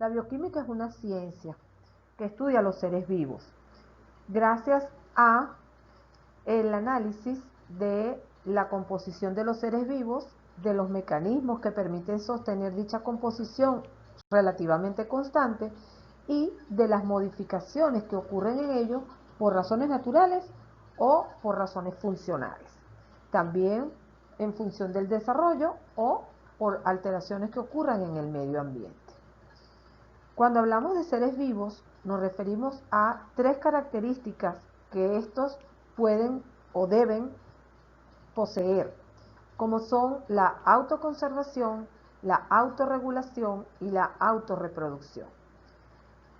La bioquímica es una ciencia que estudia los seres vivos. Gracias a el análisis de la composición de los seres vivos, de los mecanismos que permiten sostener dicha composición relativamente constante y de las modificaciones que ocurren en ellos por razones naturales o por razones funcionales. También en función del desarrollo o por alteraciones que ocurran en el medio ambiente. Cuando hablamos de seres vivos, nos referimos a tres características que estos pueden o deben poseer, como son la autoconservación, la autorregulación y la autorreproducción.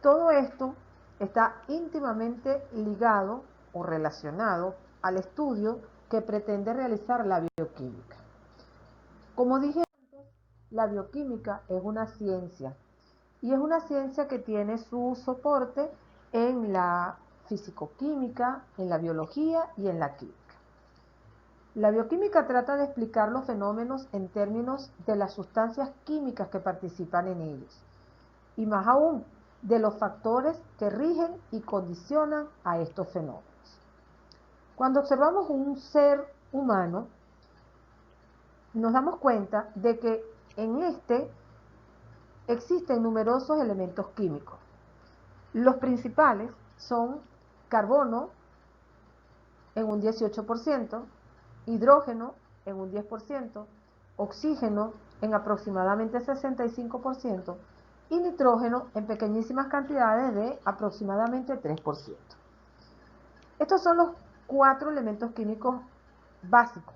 Todo esto está íntimamente ligado o relacionado al estudio que pretende realizar la bioquímica. Como dije antes, la bioquímica es una ciencia y es una ciencia que tiene su soporte en la fisicoquímica, en la biología y en la química. La bioquímica trata de explicar los fenómenos en términos de las sustancias químicas que participan en ellos, y más aún, de los factores que rigen y condicionan a estos fenómenos. Cuando observamos un ser humano, nos damos cuenta de que en este existen numerosos elementos químicos. Los principales son carbono en un 18%, hidrógeno en un 10%, oxígeno en aproximadamente 65% y nitrógeno en pequeñísimas cantidades de aproximadamente 3%. Estos son los 4 elementos químicos básicos,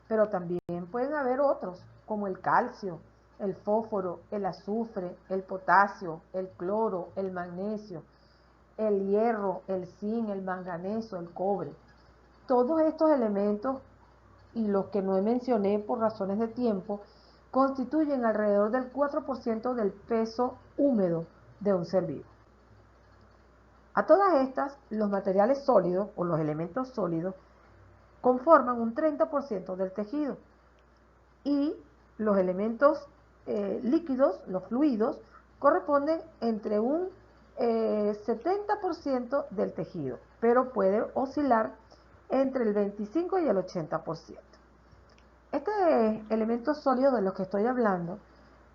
pero también pueden haber otros, como el calcio, el fósforo, el azufre, el potasio, el cloro, el magnesio, el hierro, el zinc, el manganeso, el cobre. Todos estos elementos y los que no mencioné por razones de tiempo constituyen alrededor del 4% del peso húmedo de un ser vivo. A todas estas, los materiales sólidos o los elementos sólidos conforman un 30% del tejido y los elementos líquidos, los fluidos, corresponden entre un 70% del tejido, pero puede oscilar entre el 25 y el 80%. Estos elementos sólidos de los que estoy hablando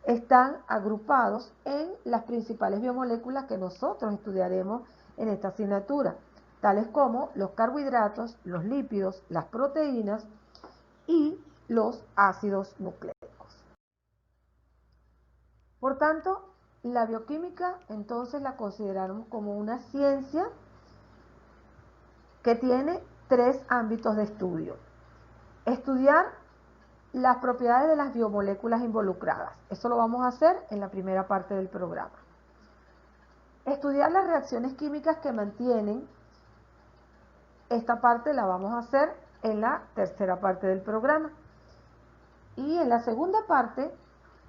están agrupados en las principales biomoléculas que nosotros estudiaremos en esta asignatura, tales como los carbohidratos, los lípidos, las proteínas y los ácidos nucleicos. Por tanto, la bioquímica entonces la consideramos como una ciencia que tiene 3 ámbitos de estudio. Estudiar las propiedades de las biomoléculas involucradas. Eso lo vamos a hacer en la primera parte del programa. Estudiar las reacciones químicas que mantienen. Esta parte la vamos a hacer en la tercera parte del programa. Y en la segunda parte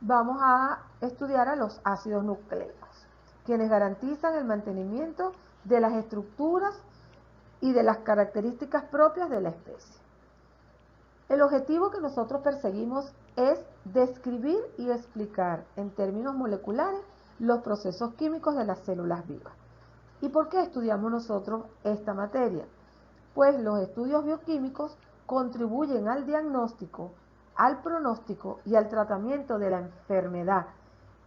vamos a estudiar a los ácidos nucleicos, quienes garantizan el mantenimiento de las estructuras y de las características propias de la especie. El objetivo que nosotros perseguimos es describir y explicar en términos moleculares los procesos químicos de las células vivas. ¿Y por qué estudiamos nosotros esta materia? Pues los estudios bioquímicos contribuyen al diagnóstico, al pronóstico y al tratamiento de la enfermedad.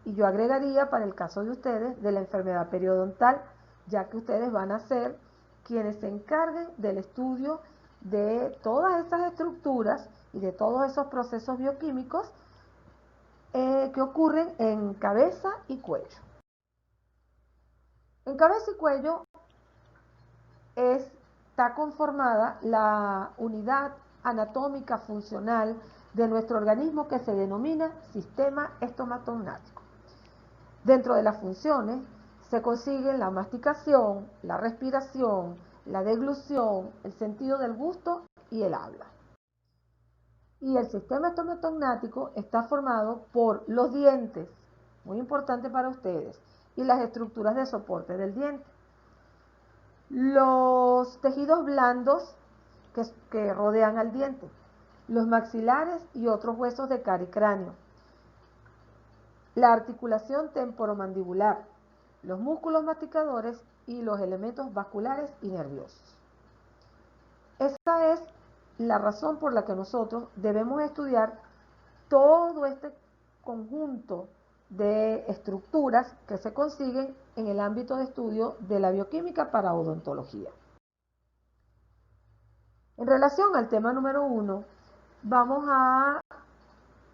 Y yo agregaría, para el caso de ustedes, de la enfermedad periodontal, ya que ustedes van a ser quienes se encarguen del estudio de todas esas estructuras y de todos esos procesos bioquímicos que ocurren en cabeza y cuello. En cabeza y cuello está conformada la unidad anatómica funcional de nuestro organismo que se denomina sistema estomatognático. Dentro de las funciones se consiguen la masticación, la respiración, la deglución, el sentido del gusto y el habla. Y el sistema estomatognático está formado por los dientes, muy importante para ustedes, y las estructuras de soporte del diente. Los tejidos blandos que rodean al diente, los maxilares y otros huesos de cara y cráneo. la articulación temporomandibular, los músculos masticadores y los elementos vasculares y nerviosos. Esa es la razón por la que nosotros debemos estudiar todo este conjunto de estructuras que se consiguen en el ámbito de estudio de la bioquímica para odontología. En relación al tema número 1, vamos a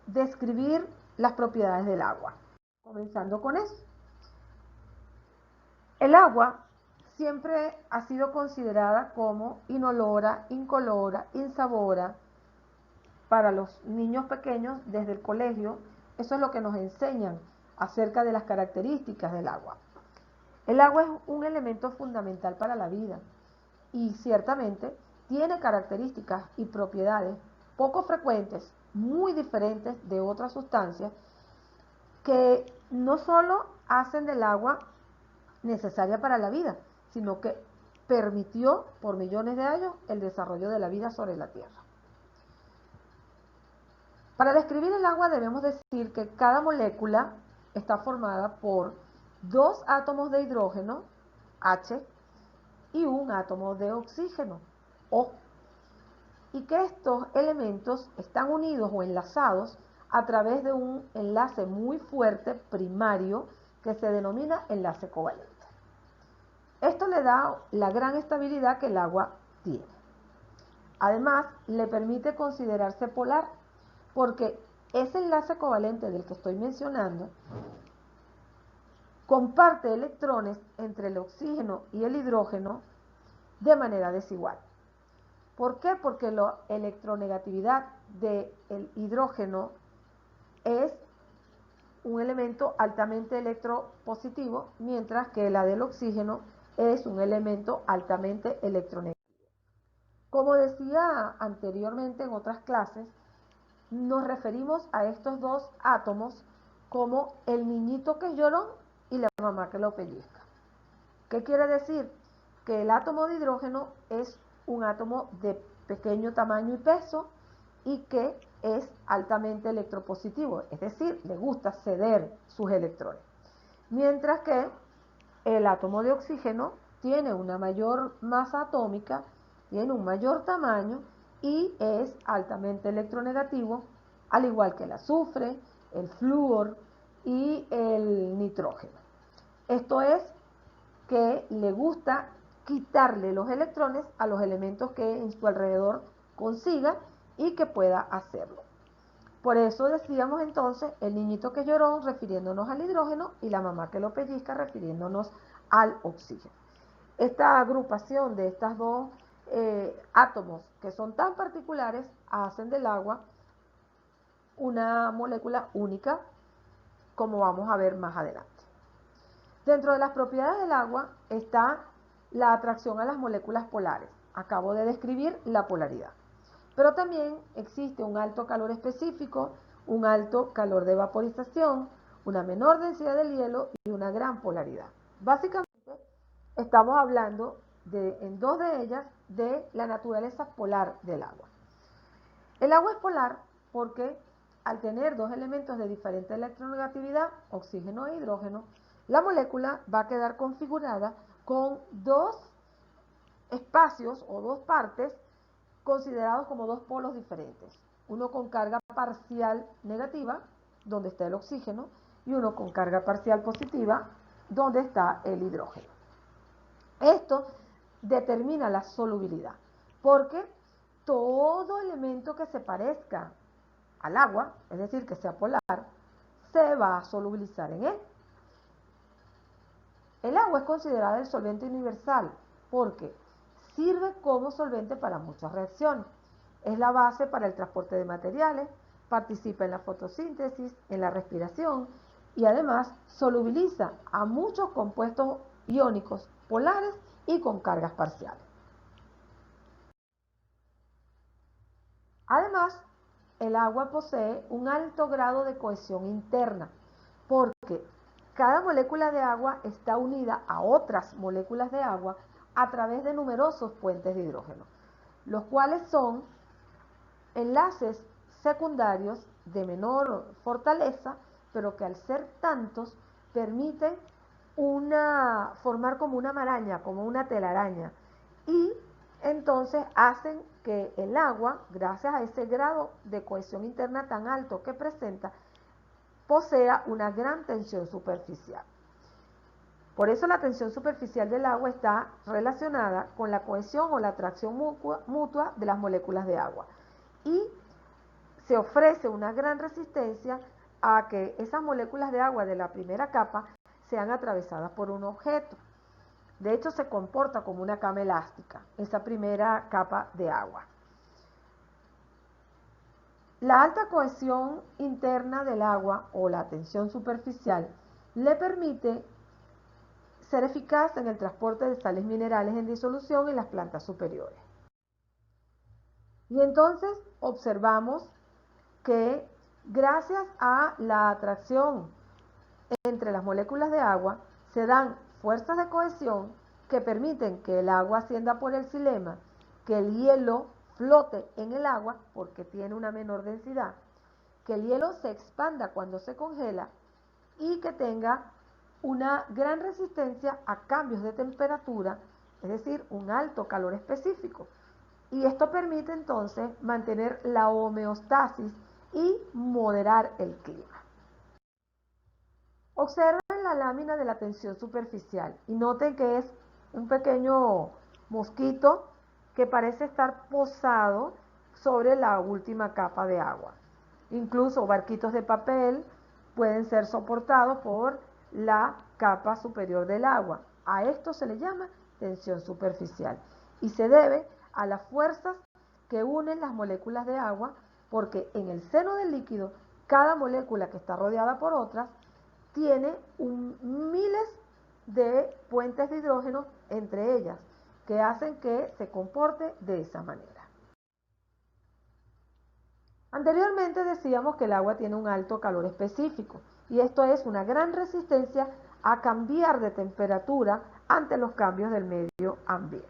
describir las propiedades del agua. Comenzando con eso. El agua siempre ha sido considerada como inolora, incolora, insabora. Para los niños pequeños desde el colegio, eso es lo que nos enseñan acerca de las características del agua. El agua es un elemento fundamental para la vida y ciertamente tiene características y propiedades poco frecuentes, muy diferentes de otras sustancias que no solo hacen del agua necesaria para la vida, sino que permitió por millones de años el desarrollo de la vida sobre la Tierra. Para describir el agua debemos decir que cada molécula está formada por 2 átomos de hidrógeno, H, y un átomo de oxígeno, O, y que estos elementos están unidos o enlazados a través de un enlace muy fuerte primario que se denomina enlace covalente. Esto le da la gran estabilidad que el agua tiene. Además, le permite considerarse polar, porque ese enlace covalente del que estoy mencionando comparte electrones entre el oxígeno y el hidrógeno de manera desigual. ¿Por qué? Porque la electronegatividad del hidrógeno es un elemento altamente electropositivo, mientras que la del oxígeno es un elemento altamente electronegativo. Como decía anteriormente en otras clases, nos referimos a estos 2 átomos como el niñito que es llorón y la mamá que lo pellizca. ¿Qué quiere decir? Que el átomo de hidrógeno es un átomo de pequeño tamaño y peso y que es altamente electropositivo, es decir, le gusta ceder sus electrones. Mientras que el átomo de oxígeno tiene una mayor masa atómica, tiene un mayor tamaño y es altamente electronegativo, al igual que el azufre, el flúor y el nitrógeno. Esto es que le gusta quitarle los electrones a los elementos que en su alrededor consiga y que pueda hacerlo. Por eso decíamos entonces el niñito que lloró refiriéndonos al hidrógeno y la mamá que lo pellizca refiriéndonos al oxígeno. Esta agrupación de estas 2 átomos que son tan particulares hacen del agua una molécula única, como vamos a ver más adelante. Dentro de las propiedades del agua está la atracción a las moléculas polares. Acabo de describir la polaridad. Pero también existe un alto calor específico, un alto calor de vaporización, una menor densidad del hielo y una gran polaridad. Básicamente estamos hablando en 2 de ellas de la naturaleza polar del agua. El agua es polar porque al tener 2 elementos de diferente electronegatividad, oxígeno e hidrógeno, la molécula va a quedar configurada con 2 espacios o 2 partes considerados como 2 polos diferentes. Uno con carga parcial negativa, donde está el oxígeno, y uno con carga parcial positiva, donde está el hidrógeno. Esto determina la solubilidad, porque todo elemento que se parezca al agua, es decir, que sea polar, se va a solubilizar en él. El agua es considerada el solvente universal porque sirve como solvente para muchas reacciones. Es la base para el transporte de materiales, participa en la fotosíntesis, en la respiración y además solubiliza a muchos compuestos iónicos polares y con cargas parciales. Además, el agua posee un alto grado de cohesión interna porque cada molécula de agua está unida a otras moléculas de agua a través de numerosos puentes de hidrógeno, los cuales son enlaces secundarios de menor fortaleza pero que al ser tantos permiten formar como una maraña, como una telaraña, y entonces hacen que el agua, gracias a ese grado de cohesión interna tan alto que presenta, posea una gran tensión superficial. Por eso la tensión superficial del agua está relacionada con la cohesión o la atracción mutua de las moléculas de agua. Y se ofrece una gran resistencia a que esas moléculas de agua de la primera capa sean atravesadas por un objeto. De hecho, se comporta como una cama elástica, esa primera capa de agua. La alta cohesión interna del agua o la tensión superficial le permite ser eficaz en el transporte de sales minerales en disolución en las plantas superiores. Y entonces observamos que gracias a la atracción entre las moléculas de agua se dan fuerzas de cohesión que permiten que el agua ascienda por el xilema, que el hielo flote en el agua porque tiene una menor densidad, que el hielo se expanda cuando se congela y que tenga una gran resistencia a cambios de temperatura, es decir, un alto calor específico. Y esto permite entonces mantener la homeostasis y moderar el clima. Observen la lámina de la tensión superficial y noten que es un pequeño mosquito que parece estar posado sobre la última capa de agua. Incluso barquitos de papel pueden ser soportados por la capa superior del agua. A esto se le llama tensión superficial y se debe a las fuerzas que unen las moléculas de agua, porque en el seno del líquido cada molécula que está rodeada por otras tiene miles de puentes de hidrógeno entre ellas que hacen que se comporte de esa manera. Anteriormente decíamos que el agua tiene un alto calor específico y esto es una gran resistencia a cambiar de temperatura ante los cambios del medio ambiente.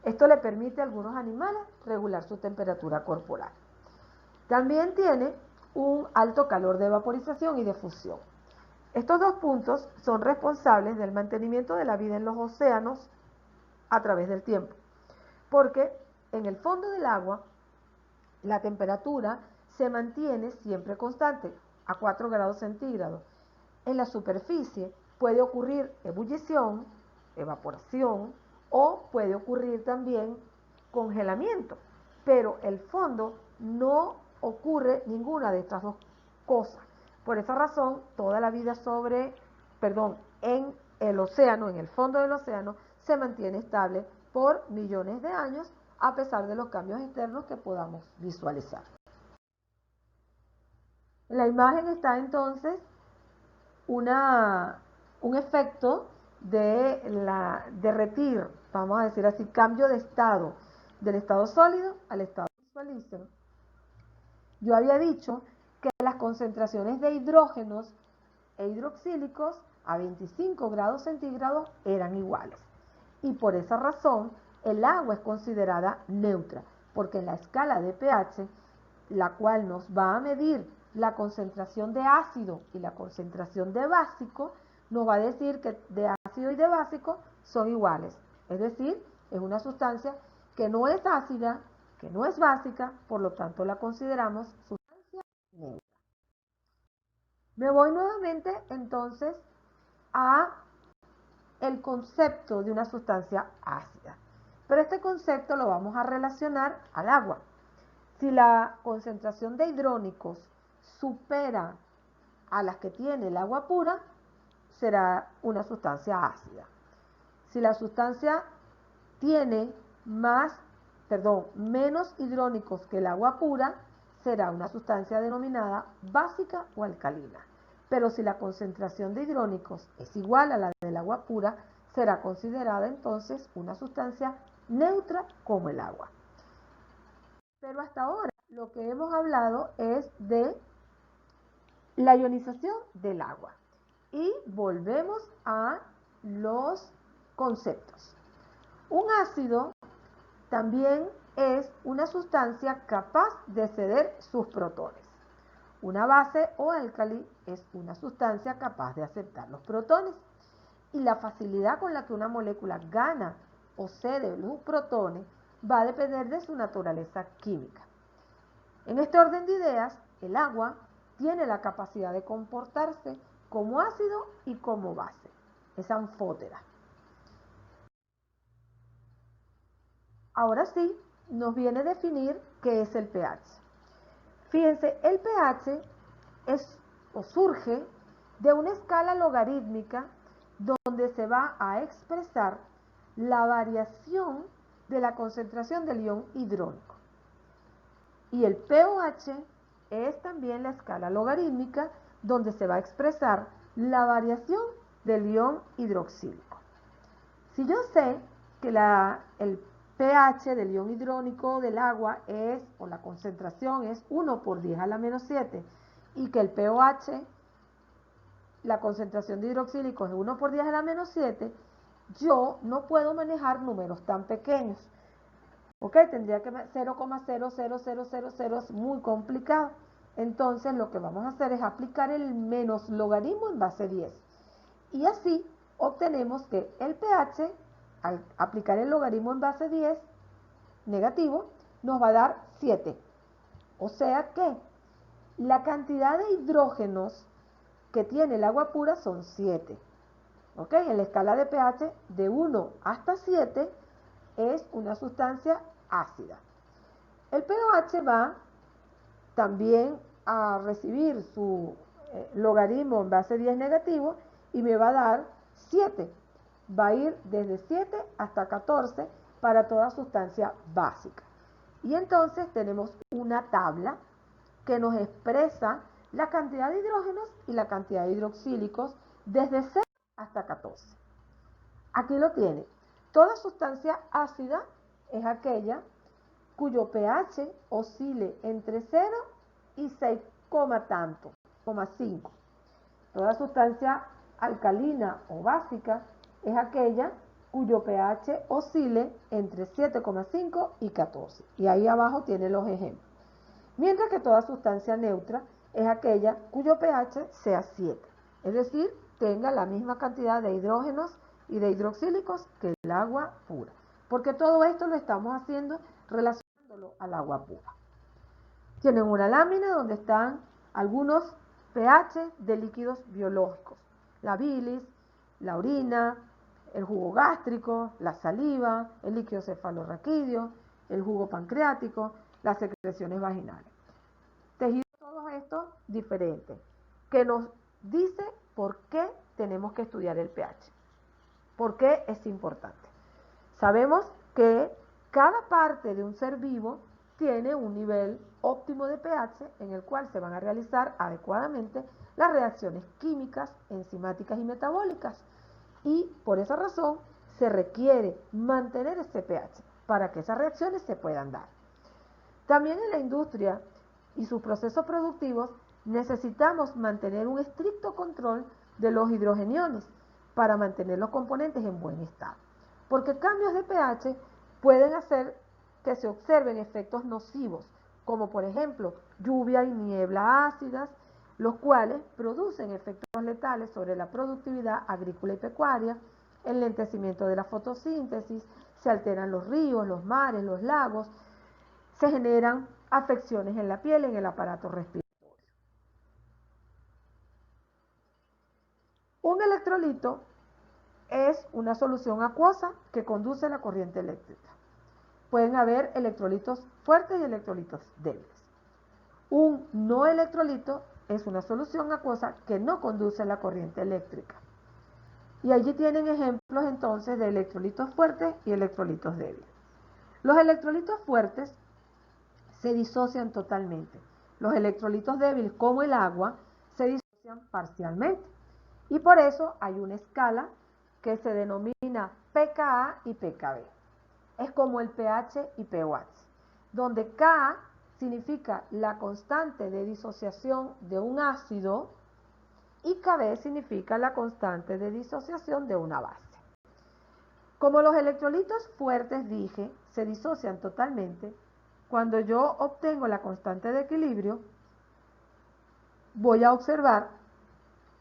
Esto le permite a algunos animales regular su temperatura corporal. También tiene un alto calor de vaporización y de fusión. Estos dos puntos son responsables del mantenimiento de la vida en los océanos a través del tiempo, porque en el fondo del agua la temperatura se mantiene siempre constante, a 4 grados centígrados. En la superficie puede ocurrir ebullición, evaporación o puede ocurrir también congelamiento, pero el fondo no ocurre ninguna de estas dos cosas. Por esa razón, toda la vida en el océano, en el fondo del océano, se mantiene estable por millones de años a pesar de los cambios externos que podamos visualizar. En la imagen está entonces un efecto de derretir, vamos a decir así, cambio de estado, del estado sólido al estado visualícero. Yo había dicho que las concentraciones de hidrógenos e hidroxílicos a 25 grados centígrados eran iguales. Y por esa razón, el agua es considerada neutra, porque en la escala de pH, la cual nos va a medir la concentración de ácido y la concentración de básico, nos va a decir que de ácido y de básico son iguales. Es decir, es una sustancia que no es ácida, que no es básica, por lo tanto la consideramos sustancia neutra. Me voy nuevamente entonces a el concepto de una sustancia ácida. Pero este concepto lo vamos a relacionar al agua. Si la concentración de hidrónicos supera a las que tiene el agua pura, será una sustancia ácida. Si la sustancia tiene menos hidrónicos que el agua pura, será una sustancia denominada básica o alcalina. Pero si la concentración de hidrónicos es igual a la del agua pura, será considerada entonces una sustancia neutra como el agua. Pero hasta ahora lo que hemos hablado es de la ionización del agua. Y volvemos a los conceptos. Un ácido también es una sustancia capaz de ceder sus protones. Una base o álcali es una sustancia capaz de aceptar los protones. Y la facilidad con la que una molécula gana o cede los protones va a depender de su naturaleza química. En este orden de ideas, el agua tiene la capacidad de comportarse como ácido y como base. Es anfótera. Ahora sí, nos viene a definir qué es el pH. Fíjense, el pH surge de una escala logarítmica donde se va a expresar la variación de la concentración del ion hidrónico. Y el pOH es también la escala logarítmica donde se va a expresar la variación del ion hidroxílico. Si yo sé que el pH del ion hidrónico del agua o la concentración es 1 por 10 a la menos 7, y que el pOH, la concentración de hidroxílico es 1 por 10 a la menos 7, yo no puedo manejar números tan pequeños. ¿Ok? Tendría que 0,00000 es muy complicado. Entonces lo que vamos a hacer es aplicar el menos logaritmo en base 10. Y así obtenemos que el pH, al aplicar el logaritmo en base 10 negativo, nos va a dar 7. O sea que la cantidad de hidrógenos que tiene el agua pura son 7. ¿Ok? En la escala de pH de 1 hasta 7 es una sustancia ácida. El pOH va también a recibir su logaritmo en base 10 negativo y me va a dar 7. Va a ir desde 7 hasta 14 para toda sustancia básica. Y entonces tenemos una tabla que nos expresa la cantidad de hidrógenos y la cantidad de hidroxílicos desde 0 hasta 14. Aquí lo tiene. Toda sustancia ácida es aquella cuyo pH oscile entre 0 y 6, tanto, 5. Toda sustancia alcalina o básica es aquella cuyo pH oscile entre 7,5 y 14. Y ahí abajo tiene los ejemplos. Mientras que toda sustancia neutra es aquella cuyo pH sea 7. Es decir, tenga la misma cantidad de hidrógenos y de hidroxílicos que el agua pura. Porque todo esto lo estamos haciendo relacionándolo al agua pura. Tienen una lámina donde están algunos pH de líquidos biológicos. La bilis, la orina, el jugo gástrico, la saliva, el líquido cefalorraquídeo, el jugo pancreático, las secreciones vaginales. Tejidos todos estos diferentes, que nos dice por qué tenemos que estudiar el pH. ¿Por qué es importante? Sabemos que cada parte de un ser vivo tiene un nivel óptimo de pH en el cual se van a realizar adecuadamente las reacciones químicas, enzimáticas y metabólicas. Y por esa razón se requiere mantener ese pH para que esas reacciones se puedan dar. También en la industria y sus procesos productivos necesitamos mantener un estricto control de los hidrogeniones para mantener los componentes en buen estado. Porque cambios de pH pueden hacer que se observen efectos nocivos, como por ejemplo lluvia y niebla ácidas, los cuales producen efectos letales sobre la productividad agrícola y pecuaria, el lentecimiento de la fotosíntesis, se alteran los ríos, los mares, los lagos, se generan afecciones en la piel, en el aparato respiratorio. Un electrolito es una solución acuosa que conduce a la corriente eléctrica. Pueden haber electrolitos fuertes y electrolitos débiles. Un no electrolito es una solución acuosa que no conduce a la corriente eléctrica. Y allí tienen ejemplos entonces de electrolitos fuertes y electrolitos débiles. Los electrolitos fuertes se disocian totalmente. Los electrolitos débiles, como el agua, se disocian parcialmente. Y por eso hay una escala que se denomina pKa y pKb. Es como el pH y pOH, donde Ka significa la constante de disociación de un ácido y Kb significa la constante de disociación de una base. Como los electrolitos fuertes, dije, se disocian totalmente, cuando yo obtengo la constante de equilibrio, voy a observar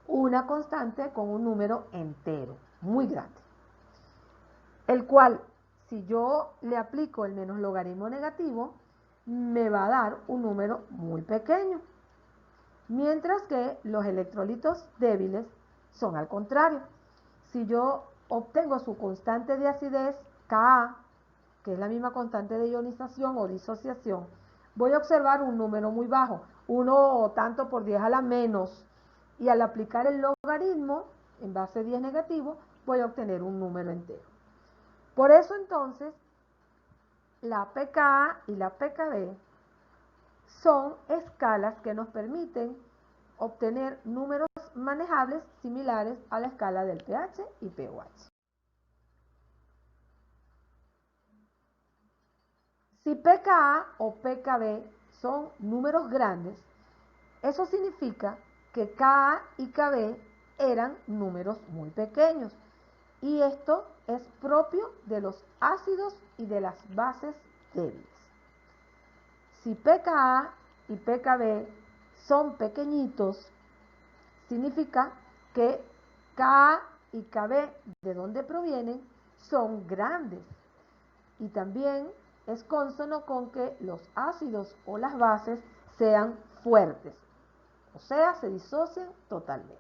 una constante con un número entero, muy grande, el cual, si yo le aplico el menos logaritmo negativo, me va a dar un número muy pequeño, mientras que los electrolitos débiles son al contrario. Si yo obtengo su constante de acidez, Ka, que es la misma constante de ionización o disociación, voy a observar un número muy bajo, 1 tanto por 10 a la menos, y al aplicar el logaritmo en base 10 negativo, voy a obtener un número entero. Por eso entonces, la pKa y la pKb son escalas que nos permiten obtener números manejables similares a la escala del pH y pOH. Si pKa o pKb son números grandes, eso significa que Ka y Kb eran números muy pequeños, y esto es propio de los ácidos y de las bases débiles. Si pKa y pKb son pequeñitos, significa que Ka y Kb, de donde provienen, son grandes, y también es cónsono con que los ácidos o las bases sean fuertes, o sea, se disocian totalmente.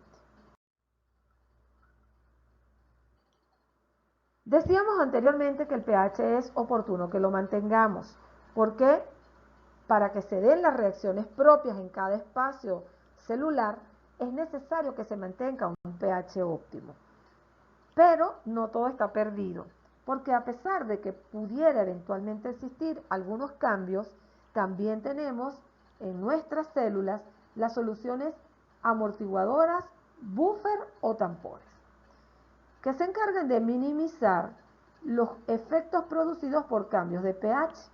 Decíamos anteriormente que el pH es oportuno que lo mantengamos. ¿Por qué? Para que se den las reacciones propias en cada espacio celular, es necesario que se mantenga un pH óptimo. Pero no todo está perdido, porque a pesar de que pudiera eventualmente existir algunos cambios, también tenemos en nuestras células las soluciones amortiguadoras, buffer o tampones, que se encargan de minimizar los efectos producidos por cambios de pH.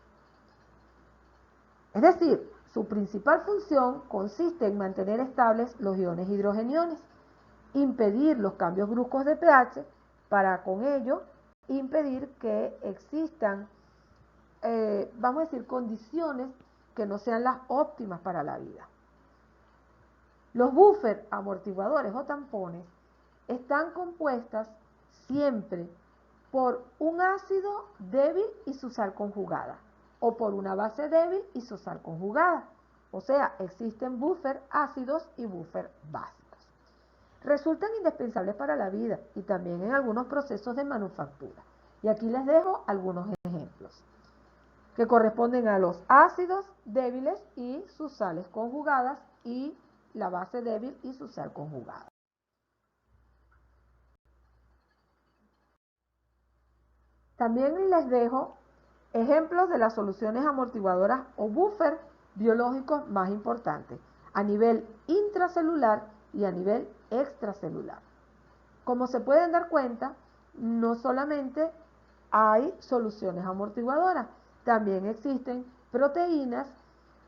Es decir, su principal función consiste en mantener estables los iones hidrogeniones, impedir los cambios bruscos de pH, para con ello impedir que existan, vamos a decir, condiciones que no sean las óptimas para la vida. Los buffers, amortiguadores o tampones están compuestas siempre por un ácido débil y su sal conjugada, o por una base débil y su sal conjugada. O sea, existen buffers ácidos y buffers básicos. Resultan indispensables para la vida y también en algunos procesos de manufactura. Y aquí les dejo algunos ejemplos que corresponden a los ácidos débiles y sus sales conjugadas, y la base débil y su sal conjugada. También les dejo ejemplos de las soluciones amortiguadoras o buffer biológicos más importantes a nivel intracelular y a nivel extracelular. Como se pueden dar cuenta, no solamente hay soluciones amortiguadoras, también existen proteínas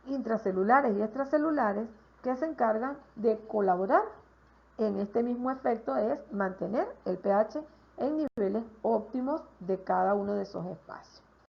intracelulares y extracelulares que se encargan de colaborar en este mismo efecto, es mantener el pH en niveles óptimos de cada uno de esos espacios.